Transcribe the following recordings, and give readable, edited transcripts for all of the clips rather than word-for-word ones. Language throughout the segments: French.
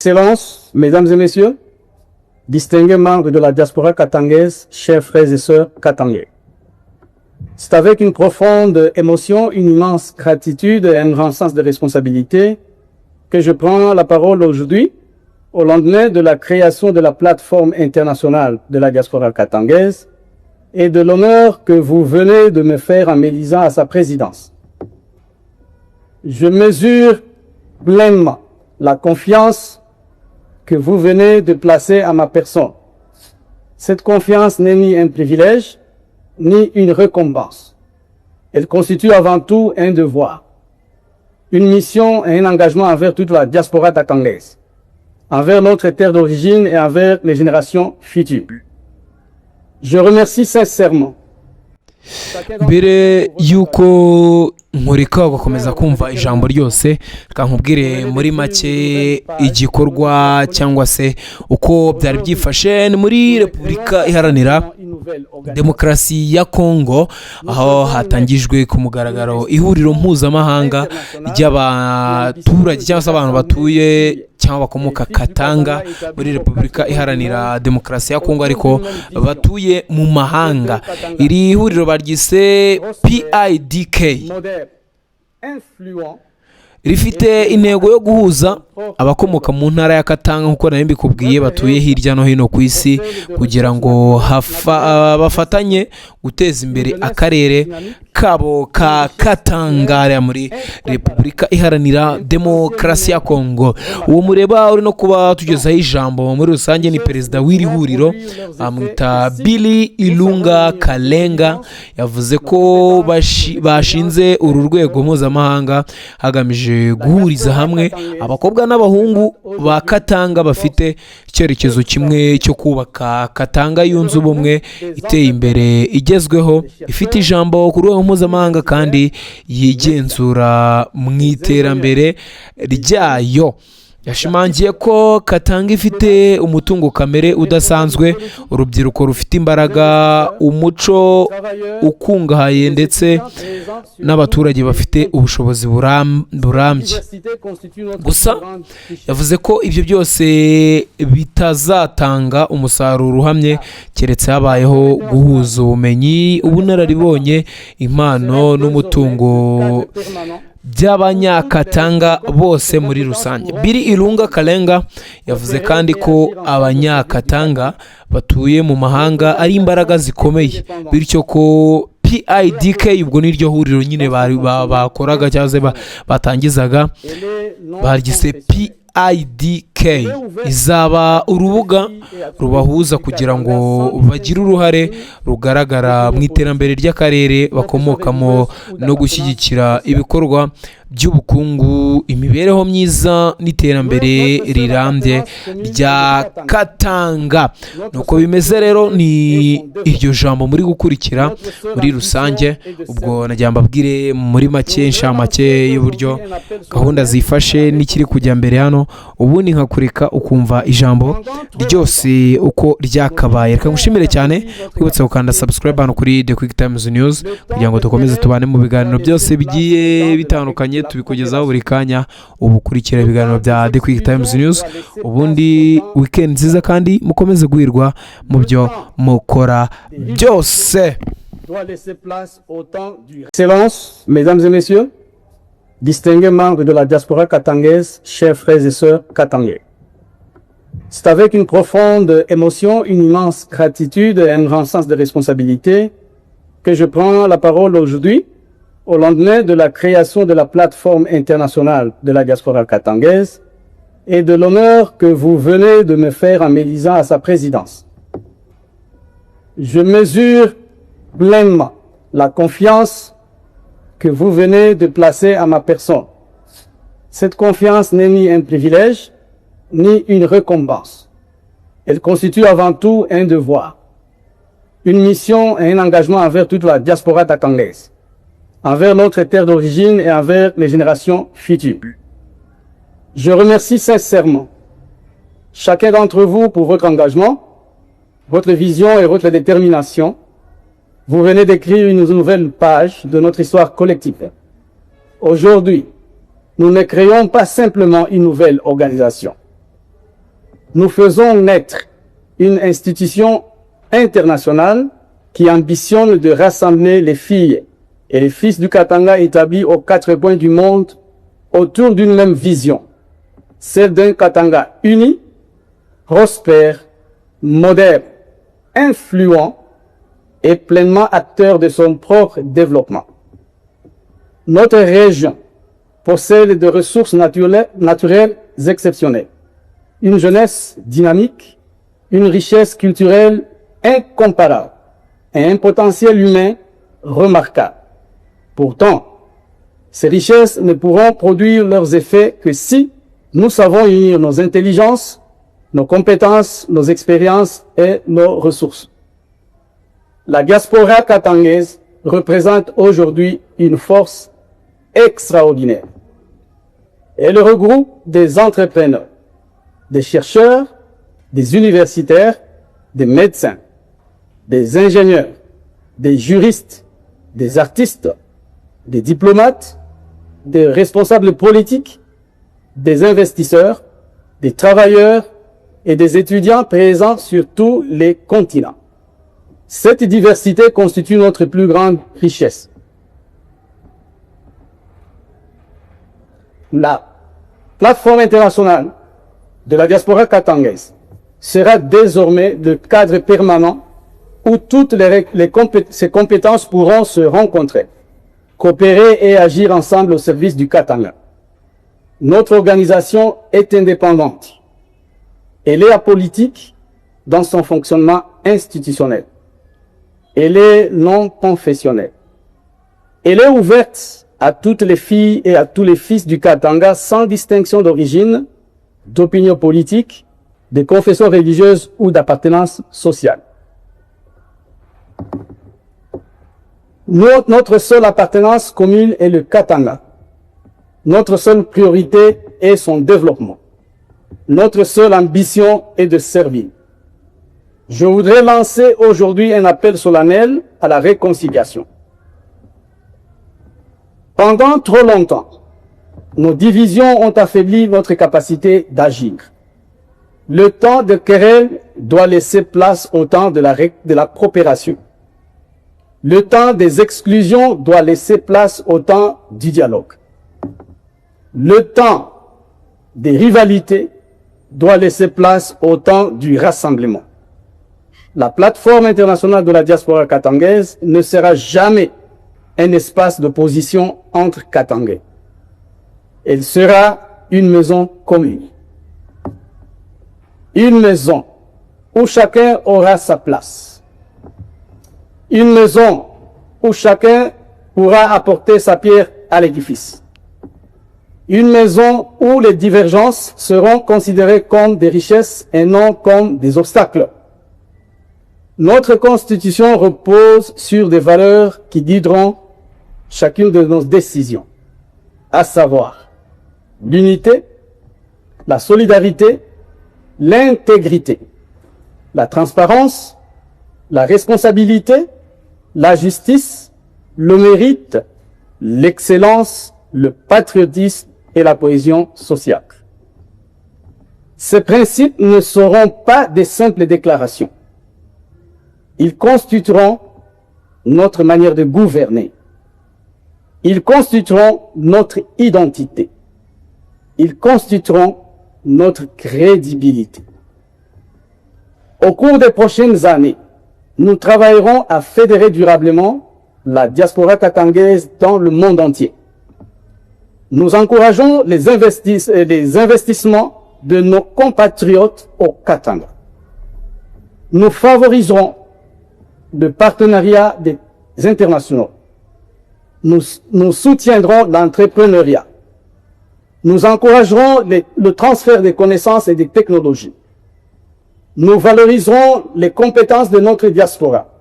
Excellences, Mesdames et Messieurs, distingués membres de la diaspora katangaise, chers frères et sœurs katangais. C'est avec une profonde émotion, une immense gratitude et un grand sens de responsabilité que je prends la parole aujourd'hui, au lendemain de la création de la plateforme internationale de la diaspora katangaise et de l'honneur que vous venez de me faire en m'élisant à sa présidence. Je mesure pleinement la confiance que vous venez de placer à ma personne. Cette confiance n'est ni un privilège, ni une récompense. Elle constitue avant tout un devoir, une mission et un engagement envers toute la diaspora katangaise, envers notre terre d'origine et envers les générations futures. Je remercie sincèrement. Mbere yuko nkurika ugakomeza kumva ijambo ryose reka nkubwire muri make igikorwa cyangwa se uko byari byifashe ni muri Repubulika Iharanira Demokarasi ya Kongo, aho hatangijwe ku mugaragaro ihuriro mpuzamahanga ry'abaturage cyangwa se abantu batuye cyangwa bakomoka Katanga muri Repubulika Iharanira Demokarasi ya Kongo ariko batuye mu mahanga. Iri huriro baryise PIDK, rifite intego yo guhuza abakomoka mu ntara ya Katanga nk'uko nari mbikubwiye batuye hirya no hino ku isi kugira ngo bafatanye guteza imbere akarere kabo ka Katanga muri Repubulika Iharanira Demokarasi ya Kongo. Uwo mureba uri no kuba tugezaho ijambo muri rusange ni perezida w'iri huriro amwita Billy Ilunga Kalenga. Yavuze ko bashinze uru rwego mpuzamahanga hagamije guhuriza hamwe abakobwa n'abahungu ba Katanga bafite icyerekezo kimwe cyo kubaka Katanga yunze ubumwe, iteye imbere, igezweho, ifite ijambo ku rwego mpuzamahanga kandi yigenzura mu iterambere ryayo. Yashimangiye ko Katanga ifite umutungo kamere udasanzwe, urubyiruko rufite imbaraga, umuco ukungahaye ndetse n'abaturage bafite ubushobozi burambye. Gusa yavuze ko ibyo byose bitazatanga umusaruro uhamye keretse habayeho guhuza ubumenyi, ubunararibonye, impano n'umutungo by'abanyakatanga bose muri rusange. Billy Ilunga Kalenga yavuze kandi ko abanyakatanga batuye mu mahanga ari imbaraga zikomeye, bityo ko PIDK ubwo niryo huriro nyine bakoraga cyangwa se batangizaga baryise PIDK, izaba urubuga rubahuza kugira ngo bagire uruhare rugaragara mu iterambere ry'akarere bakomokamo no gushyigikira ibikorwa by'ubukungu, imibereho myiza n'iterambere rirambye rya Katanga. Nuko bimeze rero, ni iryo jambo muri gukurikira muri rusange. Ubwo nagira mbabwire muri make inshamake y'uburyo gahunda zifashe n'ikiri kujya mbere hano, ubundi nkakurika ukumva ijambo ryose uko ryakabaye. Reka ngushimire cyane, kwibutsa gukanda subscribe hano kuri The Quick Times News kugira ngo dukomeze tubane mu biganiro byose bigiye bitandukanye tubikugezaho buri kanya. Ubu kurikira ibiganiro bya The Quick Times News, ubundi weekend nziza kandi mukomeze guhirwa mu byo mukora byose. Excellences, Mesdames et Messieurs, distingués membres de la diaspora katangaise, chers frères et sœurs katangais. C'est avec une profonde émotion, une immense gratitude et un grand sens de responsabilité que je prends la parole aujourd'hui, au lendemain de la création de la plateforme internationale de la diaspora katangaise et de l'honneur que vous venez de me faire en m'élisant à sa présidence. Je mesure pleinement la confiance que vous venez de placer à ma personne. Cette confiance n'est ni un privilège, ni une récompense. Elle constitue avant tout un devoir, une mission et un engagement envers toute la diaspora katangaise, envers notre terre d'origine et envers les générations futures. Je remercie sincèrement chacun d'entre vous pour votre engagement, votre vision et votre détermination. Vous venez d'écrire une nouvelle page de notre histoire collective. Aujourd'hui, nous ne créons pas simplement une nouvelle organisation. nous faisons naître une institution internationale qui ambitionne de rassembler les filles et les fils du Katanga établis aux 4 coins du monde autour d'une même vision, celle d'un Katanga uni, prospère, moderne, influent et pleinement acteur de son propre développement. Notre région possède des ressources naturelles exceptionnelles, une jeunesse dynamique, une richesse culturelle incomparable et un potentiel humain remarquable. Pourtant, ces richesses ne pourront produire leurs effets que si nous savons unir nos intelligences, nos compétences, nos expériences et nos ressources. La diaspora katangaise représente aujourd'hui une force extraordinaire. Elle regroupe des entrepreneurs, des chercheurs, des universitaires, des médecins, des ingénieurs, des juristes, des artistes, des diplomates, des responsables politiques, des investisseurs, des travailleurs et des étudiants présents sur tous les continents. Cette diversité constitue notre plus grande richesse. La plateforme internationale de la diaspora katangaise sera désormais le cadre permanent où toutes ces compétences pourront se rencontrer, coopérer et agir ensemble au service du Katanga. Notre organisation est indépendante. Elle est apolitique dans son fonctionnement institutionnel. Elle est non confessionnelle. Elle est ouverte à toutes les filles et à tous les fils du Katanga sans distinction d'origine, d'opinion politique, de confession religieuse ou d'appartenance sociale. Notre seule appartenance commune est le Katanga. Notre seule priorité est son développement. Notre seule ambition est de servir. Je voudrais lancer aujourd'hui un appel solennel à la réconciliation. Pendant trop longtemps, nos divisions ont affaibli notre capacité d'agir. Le temps de querelle doit laisser place au temps de la coopération. Le temps des exclusions doit laisser place au temps du dialogue. Le temps des rivalités doit laisser place au temps du rassemblement. La plateforme internationale de la diaspora katangaise ne sera jamais un espace d'opposition entre Katangais. Elle sera une maison commune. Une maison où chacun aura sa place. Une maison où chacun pourra apporter sa pierre à l'édifice. Une maison où les divergences seront considérées comme des richesses et non comme des obstacles. Notre Constitution repose sur des valeurs qui guideront chacune de nos décisions, à savoir l'unité, la solidarité, l'intégrité, la transparence, la responsabilité, la justice, le mérite, l'excellence, le patriotisme et la cohésion sociale. Ces principes ne seront pas des simples déclarations. Ils constitueront notre manière de gouverner. Ils constitueront notre identité. Ils constitueront notre crédibilité. Au cours des prochaines années, nous travaillerons à fédérer durablement la diaspora katangaise dans le monde entier. Nous encourageons les investissements de nos compatriotes au Katanga. Nous favoriserons le partenariat des internationaux. Nous soutiendrons l'entrepreneuriat. Nous encouragerons le transfert des connaissances et des technologies. Nous valoriserons les compétences de notre diaspora.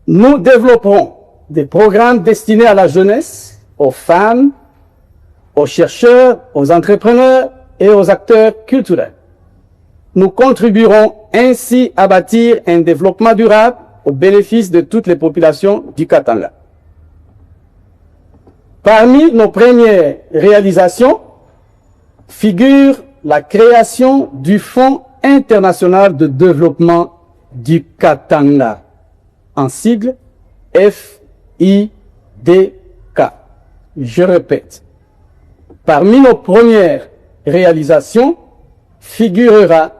Nous développerons des programmes destinés à la jeunesse, aux femmes, aux chercheurs, aux entrepreneurs et aux acteurs culturels. Nous contribuerons ainsi à bâtir un développement durable au bénéfice de toutes les populations du Katanga. Parmi nos premières réalisations figure la création du Fonds international de développement du Katanga, en sigle FIDK. Je répète, parmi nos premières réalisations figurera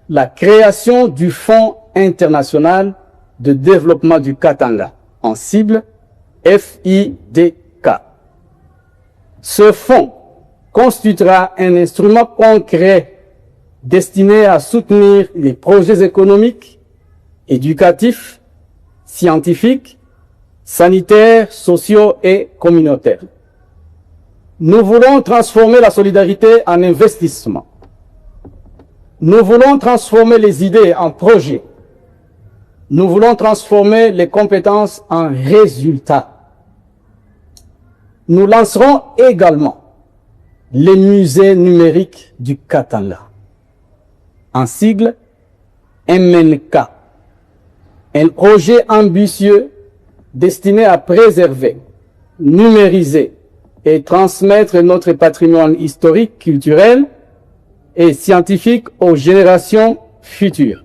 la création du Fonds international de développement du Katanga, en sigle FIDK. Ce fonds constituera un instrument concret destiné à soutenir les projets économiques, éducatifs, scientifiques, sanitaires, sociaux et communautaires. Nous voulons transformer la solidarité en investissement. Nous voulons transformer les idées en projets. Nous voulons transformer les compétences en résultats. Nous lancerons également les musées numériques du Katanga, en sigle MNK, un projet ambitieux destiné à préserver, numériser et transmettre notre patrimoine historique, culturel et scientifique aux générations futures.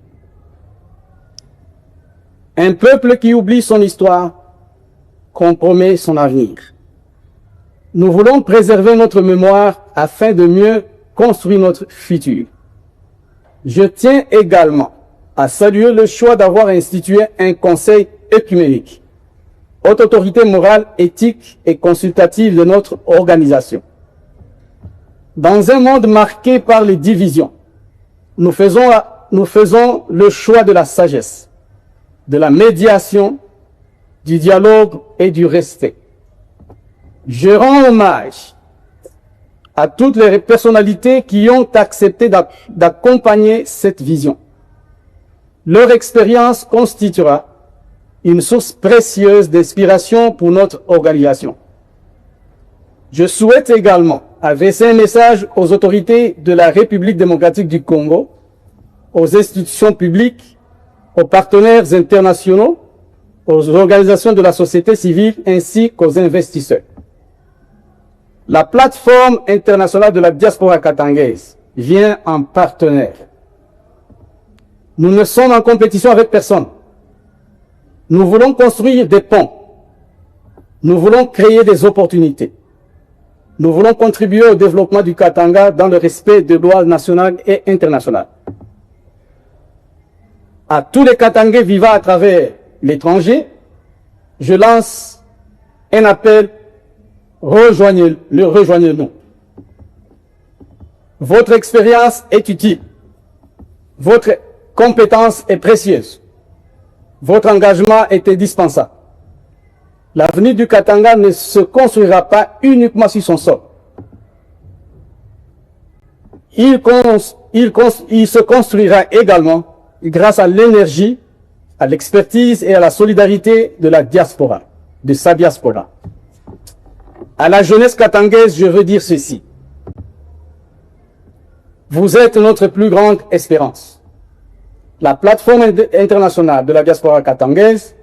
Un peuple qui oublie son histoire compromet son avenir. Nous voulons préserver notre mémoire afin de mieux construire notre futur. Je tiens également à saluer le choix d'avoir institué un conseil œcuménique, haute autorité morale, éthique et consultative de notre organisation. Dans un monde marqué par les divisions, nous faisons le choix de la sagesse, de la médiation, du dialogue et du respect. Je rends hommage à toutes les personnalités qui ont accepté d'accompagner cette vision. Leur expérience constituera une source précieuse d'inspiration pour notre organisation. Je souhaite également adresser un message aux autorités de la République démocratique du Congo, aux institutions publiques, aux partenaires internationaux, aux organisations de la société civile ainsi qu'aux investisseurs. La plateforme internationale de la diaspora katangaise vient en partenaire. Nous ne sommes en compétition avec personne. Nous voulons construire des ponts. Nous voulons créer des opportunités. Nous voulons contribuer au développement du Katanga dans le respect des lois nationales et internationales. À tous les Katangais vivant à travers l'étranger, je lance un appel. Rejoignez-nous. Votre expérience est utile. Votre compétence est précieuse. Votre engagement est indispensable. L'avenir du Katanga ne se construira pas uniquement sur son sol. Il se construira également grâce à l'énergie, à l'expertise et à la solidarité de la diaspora, de sa diaspora. À la jeunesse katangaise, je veux dire ceci. Vous êtes notre plus grande espérance. La plateforme internationale de la diaspora katangaise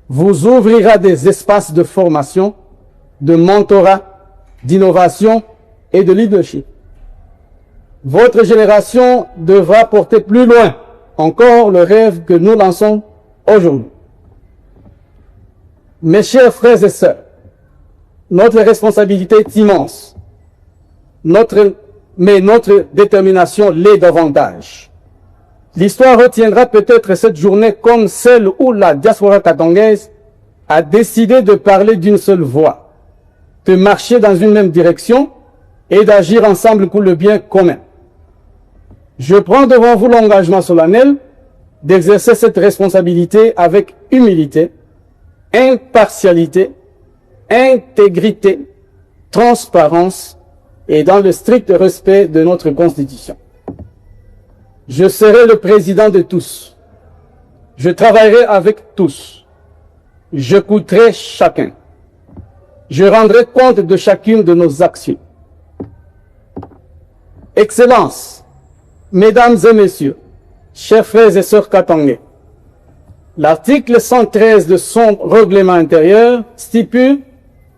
vous ouvrira des espaces de formation, de mentorat, d'innovation et de leadership. Votre génération devra porter plus loin encore le rêve que nous lançons aujourd'hui. Mes chers frères et sœurs, notre responsabilité est immense, mais notre détermination l'est davantage. L'histoire retiendra peut-être cette journée comme celle où la diaspora katangaise a décidé de parler d'une seule voix, de marcher dans une même direction et d'agir ensemble pour le bien commun. Je prends devant vous l'engagement solennel d'exercer cette responsabilité avec humilité, impartialité, intégrité, transparence et dans le strict respect de notre Constitution. Je serai le président de tous. Je travaillerai avec tous. J'écouterai chacun. Je rendrai compte de chacune de nos actions. Excellences, Mesdames et Messieurs, chers frères et sœurs katangais, l'article 113 de son règlement intérieur stipule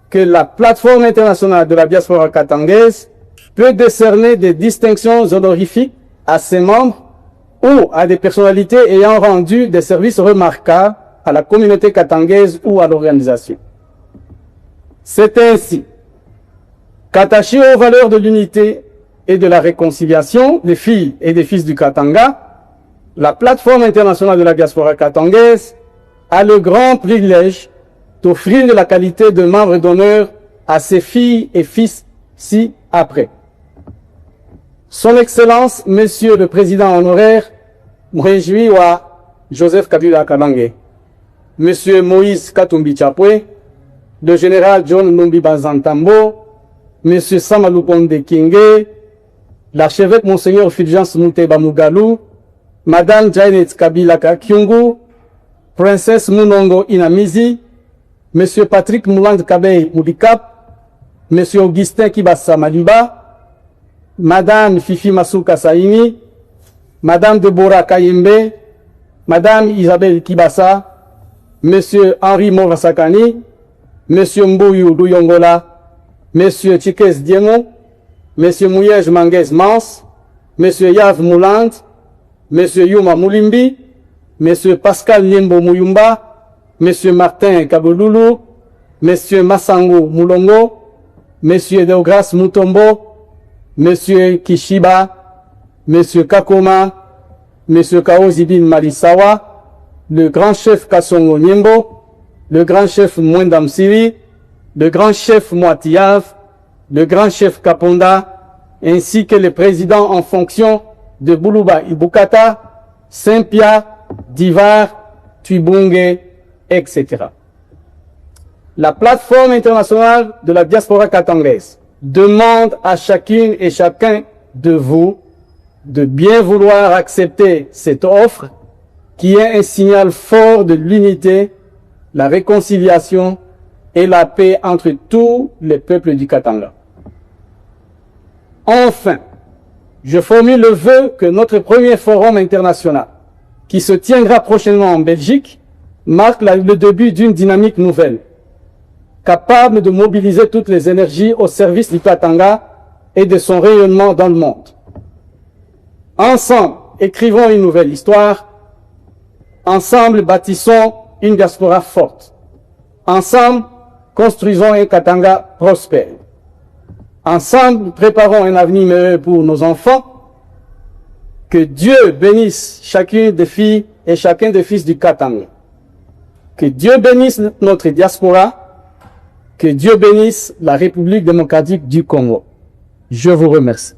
que la plateforme internationale de la diaspora katangaise peut décerner des distinctions honorifiques à ses membres ou à des personnalités ayant rendu des services remarquables à la communauté katangaise ou à l'organisation. C'est ainsi qu'attachés aux valeurs de l'unité et de la réconciliation des filles et des fils du Katanga, la plateforme internationale de la diaspora katangaise a le grand privilège d'offrir de la qualité de membre d'honneur à ses filles et fils ci-après. Son Excellence, Monsieur le Président honoraire, Mouréjoui wa Joseph Kabila Kabange, Monsieur Moïse Katumbi Chapwe, le général John Numbi Bazantambo, Monsieur Samalou Ponde Kinge, l'archevêque Monseigneur Fulgence Mouteba Mugalou, Madame Janet Kabila Kyungu, Princesse Munongo Inamizi, Monsieur Patrick Mouland Kabey Moudikap, Monsieur Augustin Kibassa Maliba, Madame Fifi Masuka Saini, Madame Deborah Kayembe, Madame Isabelle Kibassa, Monsieur Henri Movasakani, Monsieur Mbouyou Douyongola, Monsieur Chikes Diemo, Monsieur Mouyej Manguez Mans, Monsieur Yav Mouland, Monsieur Yuma Moulimbi, Monsieur Pascal Niembo Mouyumba, Monsieur Martin Kabouloulou, Monsieur Massango Moulongo, Monsieur Deogras Mutombo, Monsieur Kishiba, Monsieur Kakoma, Monsieur Kaozibin Marisawa, le grand chef Kasongo Niembo, le grand chef Mwendam Siri, le grand chef Moatiav, le grand chef Kaponda, ainsi que le président en fonction de Boulouba Ibukata, Saint-Pia, Divar, Tubunge, etc. La plateforme internationale de la diaspora katangaise demande à chacune et chacun de vous de bien vouloir accepter cette offre qui est un signal fort de l'unité, la réconciliation et la paix entre tous les peuples du Katanga. Enfin, je formule le vœu que notre premier forum international, qui se tiendra prochainement en Belgique, marque le début d'une dynamique nouvelle, capable de mobiliser toutes les énergies au service du Katanga et de son rayonnement dans le monde. Ensemble, écrivons une nouvelle histoire. Ensemble, bâtissons une diaspora forte. Ensemble, construisons un Katanga prospère. Ensemble, préparons un avenir meilleur pour nos enfants. Que Dieu bénisse chacune des filles et chacun des fils du Katanga. Que Dieu bénisse notre diaspora. Que Dieu bénisse la République démocratique du Congo. Je vous remercie.